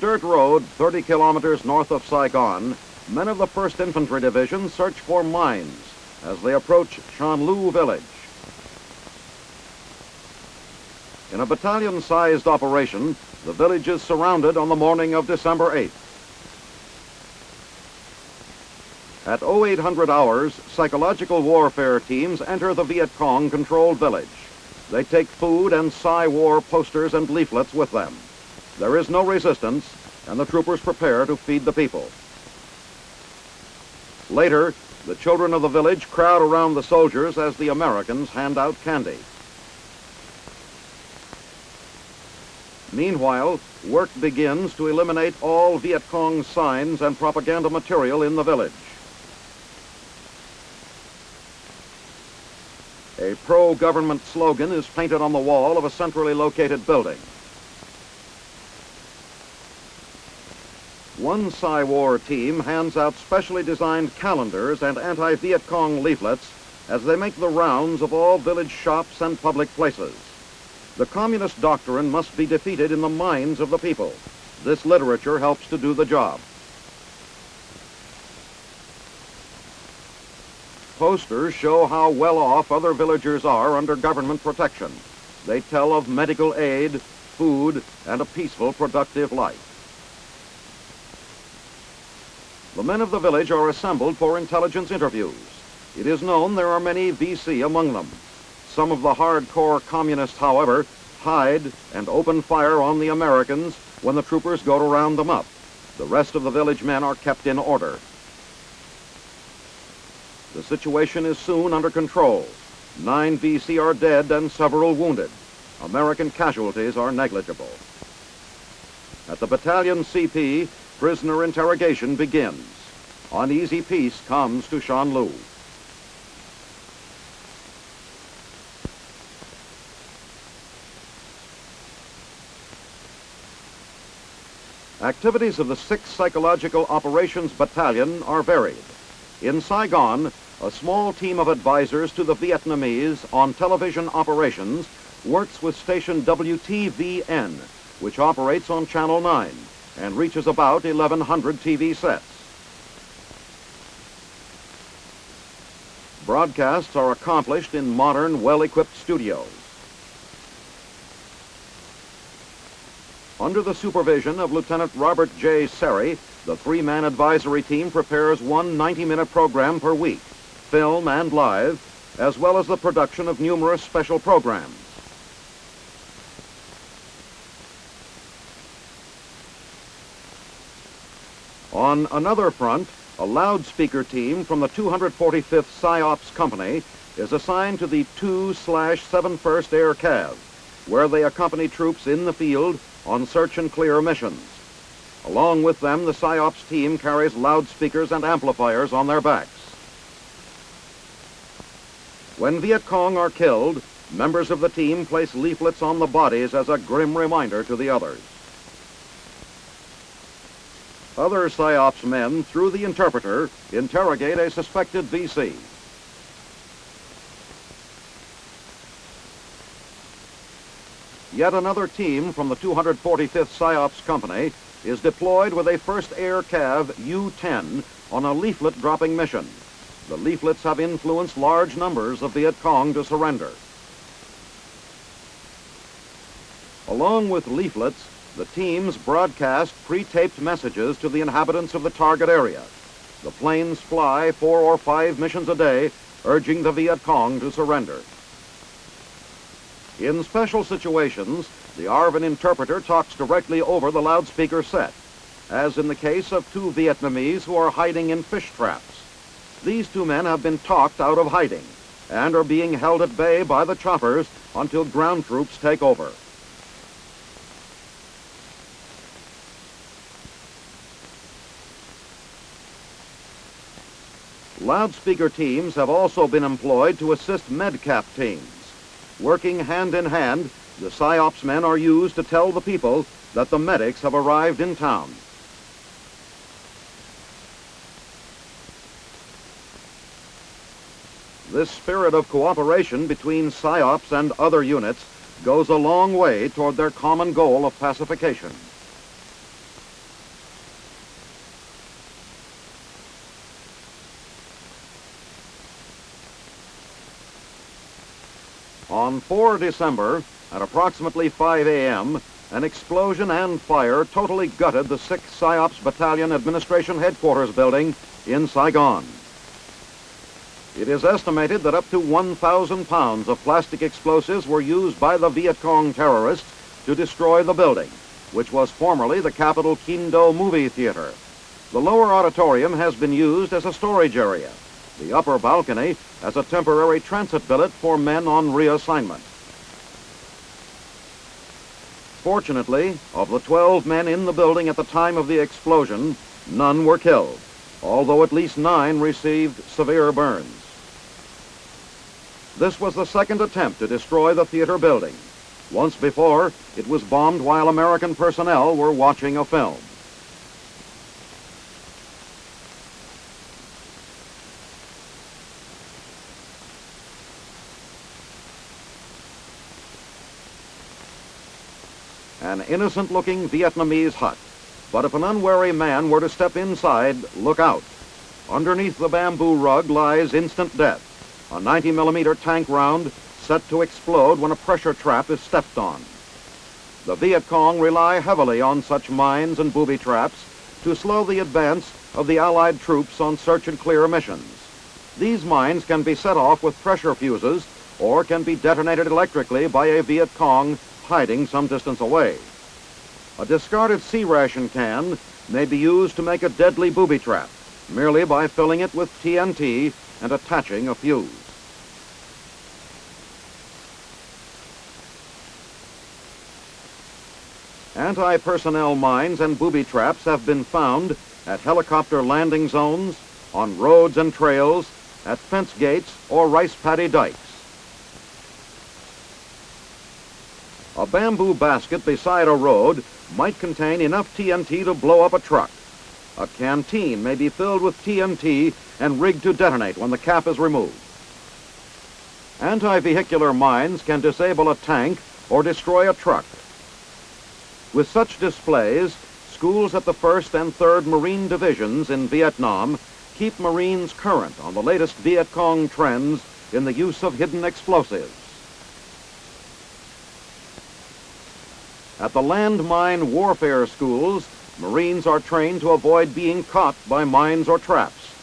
dirt road 30 kilometers north of Saigon, men of the 1st Infantry Division search for mines as they approach Shanlu village. In a battalion-sized operation, the village is surrounded on the morning of December 8th. At 0800 hours, psychological warfare teams enter the Viet Cong-controlled village. They take food and Psy-War posters and leaflets with them. There is no resistance, and the troopers prepare to feed the people. Later, the children of the village crowd around the soldiers as the Americans hand out candy. Meanwhile, work begins to eliminate all Viet Cong signs and propaganda material in the village. A pro-government slogan is painted on the wall of a centrally located building. One Psy-War team hands out specially designed calendars and anti-Viet Cong leaflets as they make the rounds of all village shops and public places. The communist doctrine must be defeated in the minds of the people. This literature helps to do the job. Posters show how well off other villagers are under government protection. They tell of medical aid, food, and a peaceful, productive life. The men of the village are assembled for intelligence interviews. It is known there are many VC among them. Some of the hardcore communists, however, hide and open fire on the Americans when the troopers go to round them up. The rest of the village men are kept in order. The situation is soon under control. 9 VC are dead and several wounded. American casualties are negligible. At the battalion CP, prisoner interrogation begins. Uneasy peace comes to Shanlu. Activities of the 6th Psychological Operations Battalion are varied. In Saigon, a small team of advisors to the Vietnamese on television operations works with station WTVN, which operates on Channel 9 and reaches about 1,100 TV sets. Broadcasts are accomplished in modern, well-equipped studios. Under the supervision of Lieutenant Robert J. Serry, the 3-man advisory team prepares one 90-minute program per week, film and live, as well as the production of numerous special programs. On another front, a loudspeaker team from the 245th PSYOPS Company is assigned to the 2/71st Air Cav, where they accompany troops in the field on search and clear missions. Along with them, the PSYOPS team carries loudspeakers and amplifiers on their backs. When Viet Cong are killed, members of the team place leaflets on the bodies as a grim reminder to the others. Other PSYOPS men, through the interpreter, interrogate a suspected VC. Yet another team from the 245th PSYOPS Company is deployed with a 1st Air Cav U-10 on a leaflet-dropping mission. The leaflets have influenced large numbers of Viet Cong to surrender. Along with leaflets, the teams broadcast pre-taped messages to the inhabitants of the target area. The planes fly 4 or 5 missions a day, urging the Viet Cong to surrender. In special situations, the ARVN interpreter talks directly over the loudspeaker set, as in the case of 2 Vietnamese who are hiding in fish traps. These 2 men have been talked out of hiding and are being held at bay by the choppers until ground troops take over. Loudspeaker teams have also been employed to assist medcap teams. Working hand in hand, the PSYOPS men are used to tell the people that the medics have arrived in town. This spirit of cooperation between PSYOPS and other units goes a long way toward their common goal of pacification. On 4 December, at approximately 5 a.m., an explosion and fire totally gutted the 6th PSYOPS Battalion Administration Headquarters building in Saigon. It is estimated that up to 1,000 pounds of plastic explosives were used by the Viet Cong terrorists to destroy the building, which was formerly the Capitol Kinh Do movie theater. The lower auditorium has been used as a storage area, the upper balcony as a temporary transit billet for men on reassignment. Fortunately, of the 12 men in the building at the time of the explosion, none were killed, although at least 9 received severe burns. This was the second attempt to destroy the theater building. Once before, it was bombed while American personnel were watching a film. An innocent-looking Vietnamese hut, but if an unwary man were to step inside, look out. Underneath the bamboo rug lies instant death, a 90-millimeter tank round set to explode when a pressure trap is stepped on. The Viet Cong rely heavily on such mines and booby traps to slow the advance of the Allied troops on search and clear missions. These mines can be set off with pressure fuses or can be detonated electrically by a Viet Cong hiding some distance away. A discarded sea ration can may be used to make a deadly booby trap, merely by filling it with TNT and attaching a fuse. Anti-personnel mines and booby traps have been found at helicopter landing zones, on roads and trails, at fence gates or rice paddy dikes. A bamboo basket beside a road might contain enough TNT to blow up a truck. A canteen may be filled with TNT and rigged to detonate when the cap is removed. Anti-vehicular mines can disable a tank or destroy a truck. With such displays, schools at the 1st and 3rd Marine Divisions in Vietnam keep Marines current on the latest Viet Cong trends in the use of hidden explosives. At the landmine warfare schools, Marines are trained to avoid being caught by mines or traps.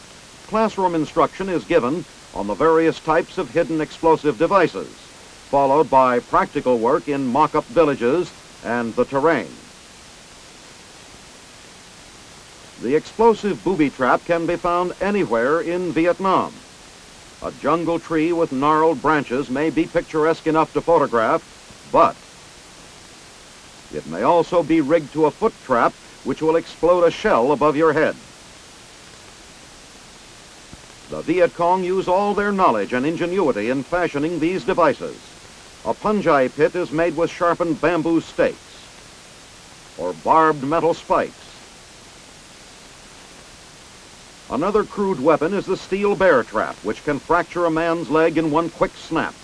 Classroom instruction is given on the various types of hidden explosive devices, followed by practical work in mock-up villages and the terrain. The explosive booby trap can be found anywhere in Vietnam. A jungle tree with gnarled branches may be picturesque enough to photograph, but it may also be rigged to a foot trap which will explode a shell above your head. The Viet Cong use all their knowledge and ingenuity in fashioning these devices. A punjai pit is made with sharpened bamboo stakes or barbed metal spikes. Another crude weapon is the steel bear trap, which can fracture a man's leg in one quick snap.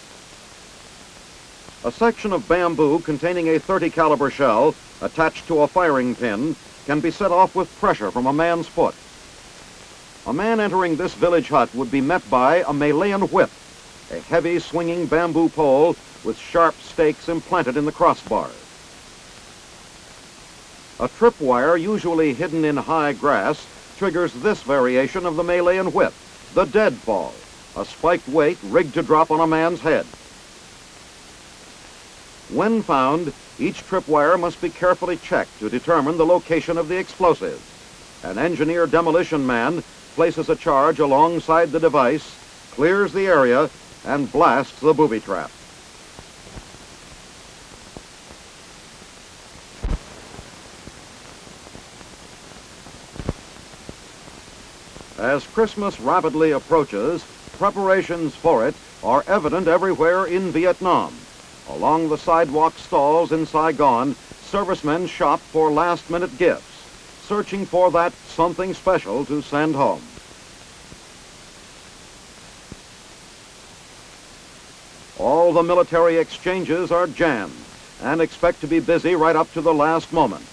A section of bamboo containing a .30 caliber shell attached to a firing pin can be set off with pressure from a man's foot. A man entering this village hut would be met by a Malayan whip, a heavy swinging bamboo pole with sharp stakes implanted in the crossbars. A tripwire, usually hidden in high grass, triggers this variation of the Malayan whip, the deadfall, a spiked weight rigged to drop on a man's head. When found, each tripwire must be carefully checked to determine the location of the explosive. An engineer demolition man places a charge alongside the device, clears the area, and blasts the booby trap. As Christmas rapidly approaches, preparations for it are evident everywhere in Vietnam. Along the sidewalk stalls in Saigon, servicemen shop for last-minute gifts, searching for that something special to send home. All the military exchanges are jammed and expect to be busy right up to the last moment.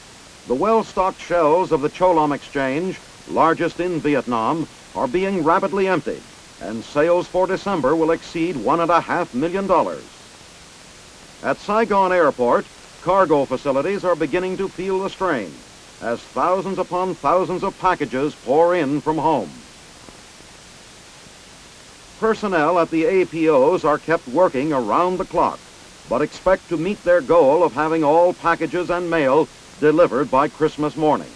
The well-stocked shelves of the Cholom Exchange, largest in Vietnam, are being rapidly emptied, and sales for December will exceed $1.5 million. At Saigon Airport, cargo facilities are beginning to feel the strain as thousands upon thousands of packages pour in from home. Personnel at the APOs are kept working around the clock, but expect to meet their goal of having all packages and mail delivered by Christmas morning.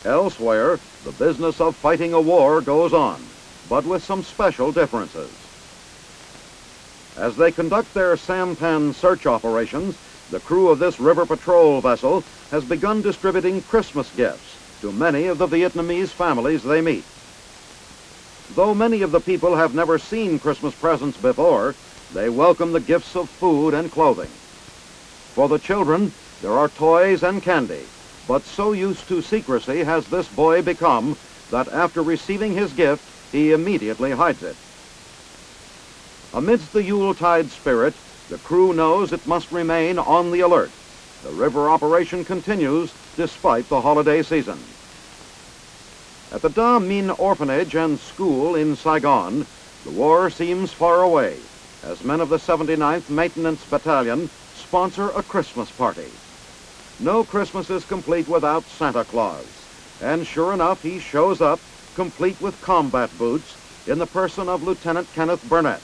Elsewhere, the business of fighting a war goes on, but with some special differences. As they conduct their sampan search operations, the crew of this river patrol vessel has begun distributing Christmas gifts to many of the Vietnamese families they meet. Though many of the people have never seen Christmas presents before, they welcome the gifts of food and clothing. For the children, there are toys and candy, but so used to secrecy has this boy become that after receiving his gift, he immediately hides it. Amidst the Yuletide spirit, the crew knows it must remain on the alert. The river operation continues despite the holiday season. At the Da Minh Orphanage and School in Saigon, the war seems far away as men of the 79th Maintenance Battalion sponsor a Christmas party. No Christmas is complete without Santa Claus, and sure enough, he shows up complete with combat boots in the person of Lieutenant Kenneth Burnett.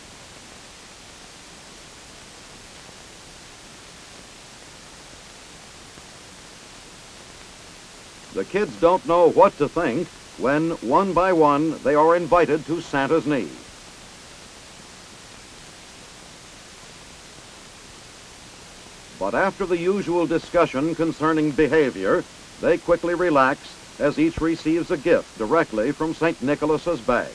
The kids don't know what to think when, one by one, they are invited to Santa's knee. But after the usual discussion concerning behavior, they quickly relax as each receives a gift directly from St. Nicholas's bag.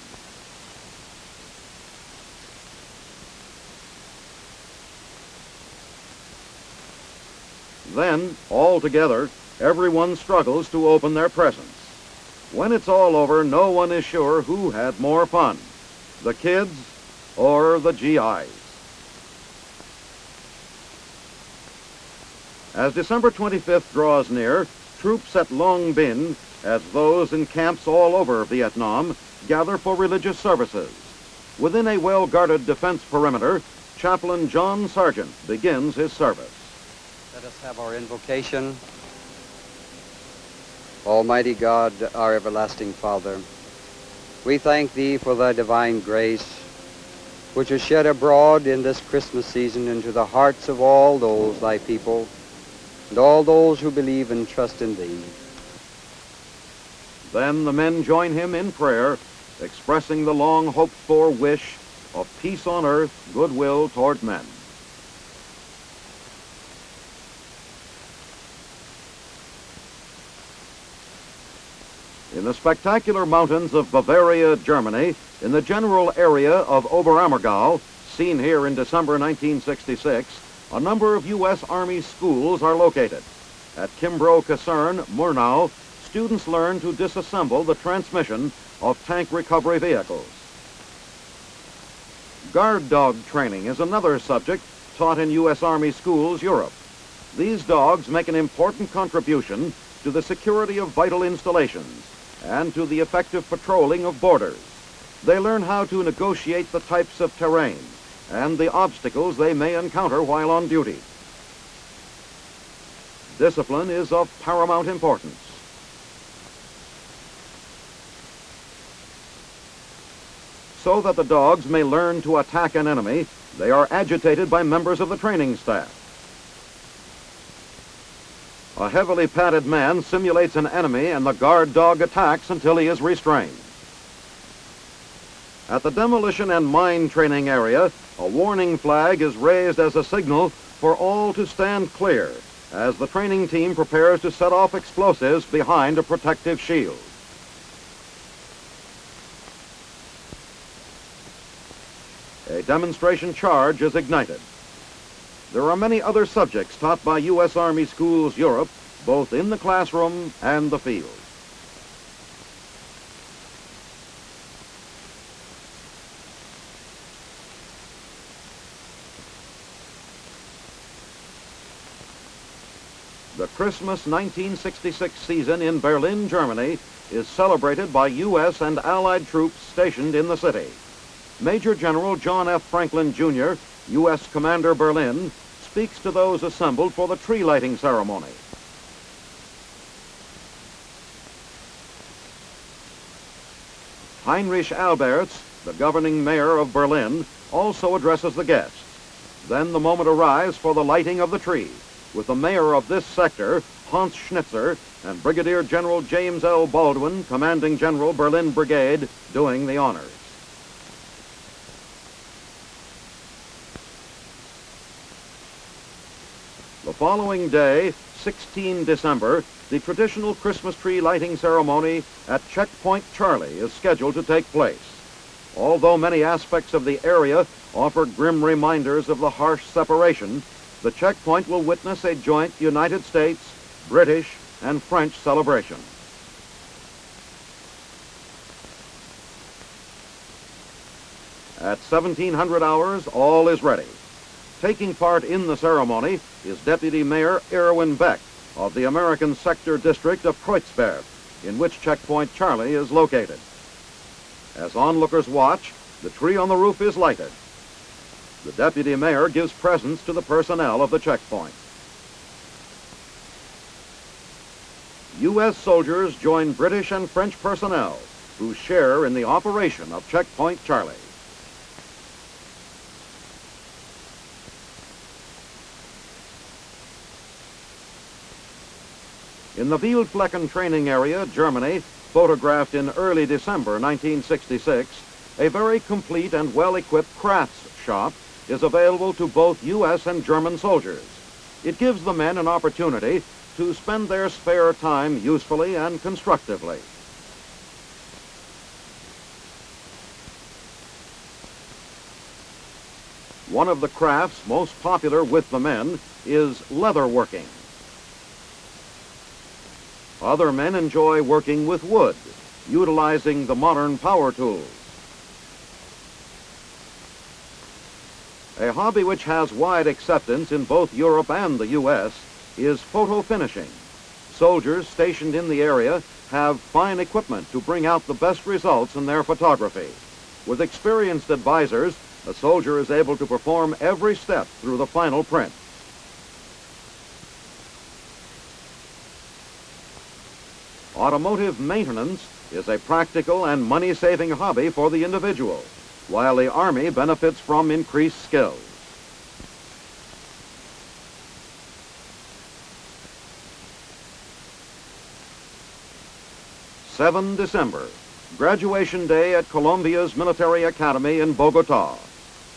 Then, all together, everyone struggles to open their presents. When it's all over, no one is sure who had more fun, the kids or the GIs. As December 25th draws near, troops at Long Binh, as those in camps all over Vietnam, gather for religious services. Within a well-guarded defense perimeter, Chaplain John Sargent begins his service. Let us have our invocation. Almighty God, our everlasting Father, we thank Thee for Thy divine grace, which is shed abroad in this Christmas season into the hearts of all those Thy people, and all those who believe and trust in Thee. Then the men join him in prayer, expressing the long-hoped-for wish of peace on earth, goodwill toward men. In the spectacular mountains of Bavaria, Germany, in the general area of Oberammergau, seen here in December 1966, a number of U.S. Army schools are located. At Kimbrough Kaserne, Murnau, students learn to disassemble the transmission of tank recovery vehicles. Guard dog training is another subject taught in U.S. Army schools, Europe. These dogs make an important contribution to the security of vital installations and to the effective patrolling of borders. They learn how to negotiate the types of terrain and the obstacles they may encounter while on duty. Discipline is of paramount importance. So that the dogs may learn to attack an enemy, they are agitated by members of the training staff. A heavily padded man simulates an enemy and the guard dog attacks until he is restrained. At the demolition and mine training area, a warning flag is raised as a signal for all to stand clear as the training team prepares to set off explosives behind a protective shield. A demonstration charge is ignited. There are many other subjects taught by U.S. Army Schools Europe, both in the classroom and the field. The Christmas 1966 season in Berlin, Germany, is celebrated by U.S. and Allied troops stationed in the city. Major General John F. Franklin, Jr., U.S. Commander Berlin, speaks to those assembled for the tree lighting ceremony. Heinrich Alberts, the governing mayor of Berlin, also addresses the guests. Then the moment arrives for the lighting of the tree, with the mayor of this sector, Hans Schnitzer, and Brigadier General James L. Baldwin, Commanding General Berlin Brigade, doing the honors. The following day, 16 December, the traditional Christmas tree lighting ceremony at Checkpoint Charlie is scheduled to take place. Although many aspects of the area offer grim reminders of the harsh separation, the checkpoint will witness a joint United States, British, and French celebration. At 1700 hours, all is ready. Taking part in the ceremony is Deputy Mayor Erwin Beck of the American Sector District of Kreuzberg, in which Checkpoint Charlie is located. As onlookers watch, the tree on the roof is lighted. The Deputy Mayor gives presents to the personnel of the checkpoint. U.S. soldiers join British and French personnel who share in the operation of Checkpoint Charlie. In the Wildflecken training area, Germany, photographed in early December 1966, a very complete and well-equipped crafts shop is available to both U.S. and German soldiers. It gives the men an opportunity to spend their spare time usefully and constructively. One of the crafts most popular with the men is leatherworking. Other men enjoy working with wood, utilizing the modern power tools. A hobby which has wide acceptance in both Europe and the U.S. is photo finishing. Soldiers stationed in the area have fine equipment to bring out the best results in their photography. With experienced advisors, a soldier is able to perform every step through the final print. Automotive maintenance is a practical and money-saving hobby for the individual, while the Army benefits from increased skills. December, graduation day at Colombia's Military Academy in Bogota.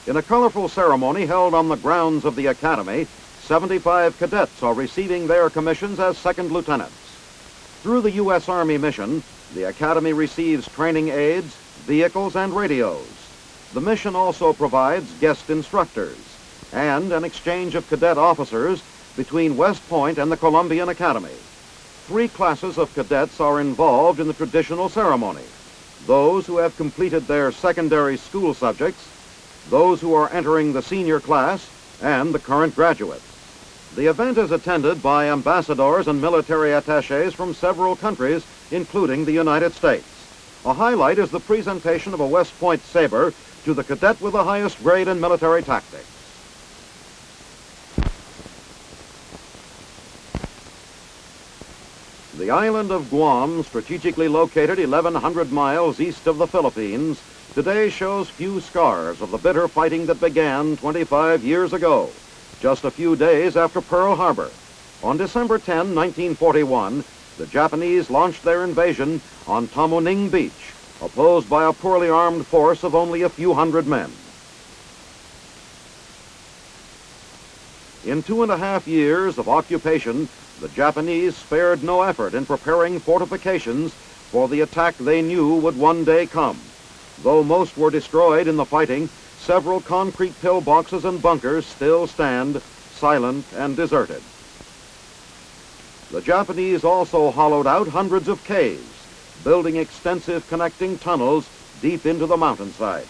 In a colorful ceremony held on the grounds of the Academy, 75 cadets are receiving their commissions as second lieutenants. Through the U.S. Army mission, the Academy receives training aids, vehicles, and radios. The mission also provides guest instructors and an exchange of cadet officers between West Point and the Colombian Academy. 3 classes of cadets are involved in the traditional ceremony: those who have completed their secondary school subjects, those who are entering the senior class, and the current graduates. The event is attended by ambassadors and military attaches from several countries, including the United States. A highlight is the presentation of a West Point saber to the cadet with the highest grade in military tactics. The island of Guam, strategically located 1,100 miles east of the Philippines, today shows few scars of the bitter fighting that began 25 years ago, just a few days after Pearl Harbor. On December 10, 1941, the Japanese launched their invasion on Tamuning Beach, opposed by a poorly armed force of only a few hundred men. In 2.5 years of occupation, the Japanese spared no effort in preparing fortifications for the attack they knew would one day come. Though most were destroyed in the fighting, several concrete pillboxes and bunkers still stand, silent and deserted. The Japanese also hollowed out hundreds of caves, building extensive connecting tunnels deep into the mountainside.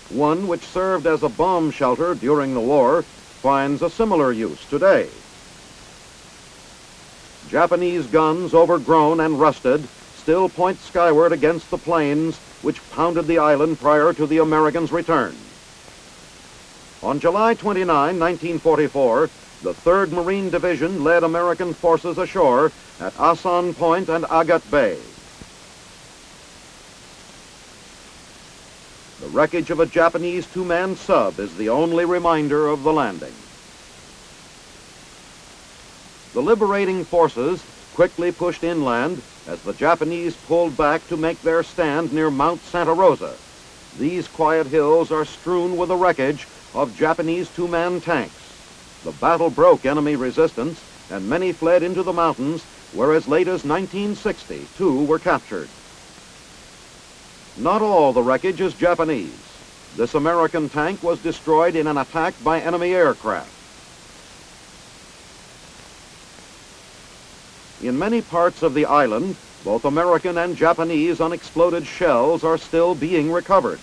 One which served as a bomb shelter during the war finds a similar use today. Japanese guns, overgrown and rusted, still point skyward against the plains which pounded the island prior to the Americans' return. On July 29, 1944, the 3rd Marine Division led American forces ashore at Asan Point and Agat Bay. The wreckage of a Japanese two-man sub is the only reminder of the landing. The liberating forces quickly pushed inland as the Japanese pulled back to make their stand near Mount Santa Rosa. These quiet hills are strewn with the wreckage of Japanese two-man tanks. The battle broke enemy resistance, and many fled into the mountains, where as late as 1960, 2 were captured. Not all the wreckage is Japanese. This American tank was destroyed in an attack by enemy aircraft. In many parts of the island, both American and Japanese unexploded shells are still being recovered.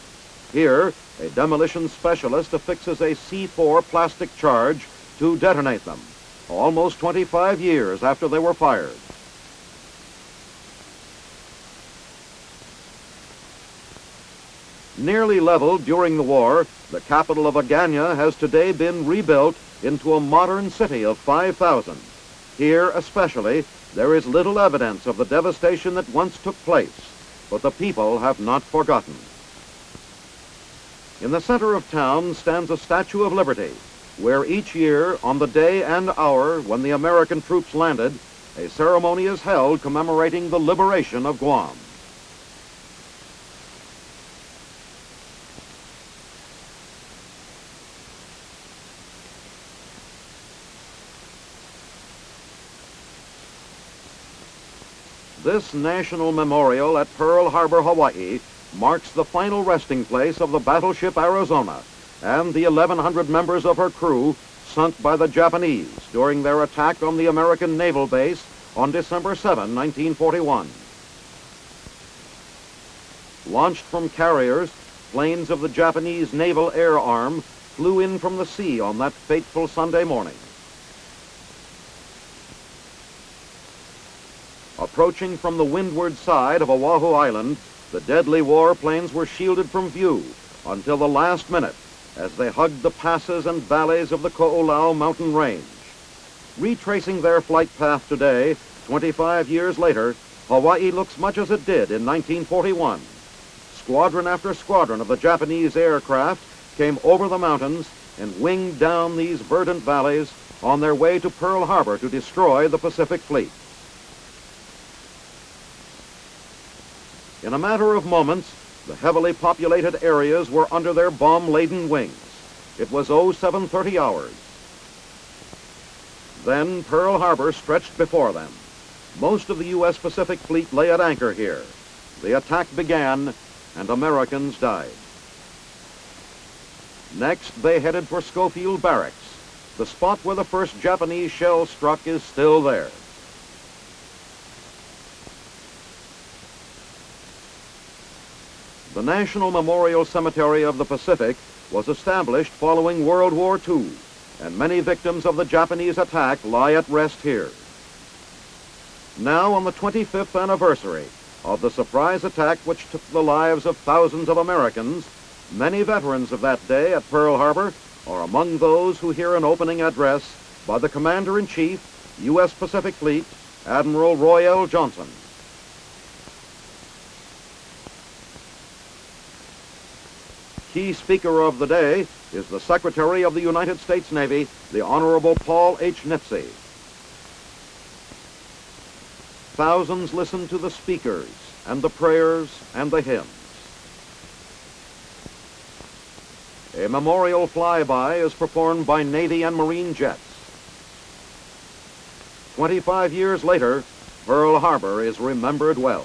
Here, a demolition specialist affixes a C4 plastic charge to detonate them, almost 25 years after they were fired. Nearly leveled during the war, the capital of Agana has today been rebuilt into a modern city of 5,000. Here especially, there is little evidence of the devastation that once took place, but the people have not forgotten. In the center of town stands a Statue of Liberty, where each year, on the day and hour when the American troops landed, a ceremony is held commemorating the liberation of Guam. This national memorial at Pearl Harbor, Hawaii, marks the final resting place of the battleship Arizona and the 1,100 members of her crew sunk by the Japanese during their attack on the American naval base on December 7, 1941. Launched from carriers, planes of the Japanese Naval Air Arm flew in from the sea on that fateful Sunday morning. Approaching from the windward side of Oahu Island, the deadly warplanes were shielded from view until the last minute as they hugged the passes and valleys of the Ko'olau mountain range. Retracing their flight path today, 25 years later, Hawaii looks much as it did in 1941. Squadron after squadron of the Japanese aircraft came over the mountains and winged down these verdant valleys on their way to Pearl Harbor to destroy the Pacific Fleet. In a matter of moments, the heavily populated areas were under their bomb-laden wings. It was 0730 hours. Then Pearl Harbor stretched before them. Most of the U.S. Pacific Fleet lay at anchor here. The attack began, and Americans died. Next, they headed for Schofield Barracks. The spot where the first Japanese shell struck is still there. The National Memorial Cemetery of the Pacific was established following World War II, and many victims of the Japanese attack lie at rest here. Now, on the 25th anniversary of the surprise attack which took the lives of thousands of Americans, many veterans of that day at Pearl Harbor are among those who hear an opening address by the Commander-in-Chief, U.S. Pacific Fleet, Admiral Roy L. Johnson. Key speaker of the day is the Secretary of the United States Navy, the Honorable Paul H. Nipsey. Thousands listen to the speakers and the prayers and the hymns. A memorial flyby is performed by Navy and Marine jets. 25 years later, Pearl Harbor is remembered well.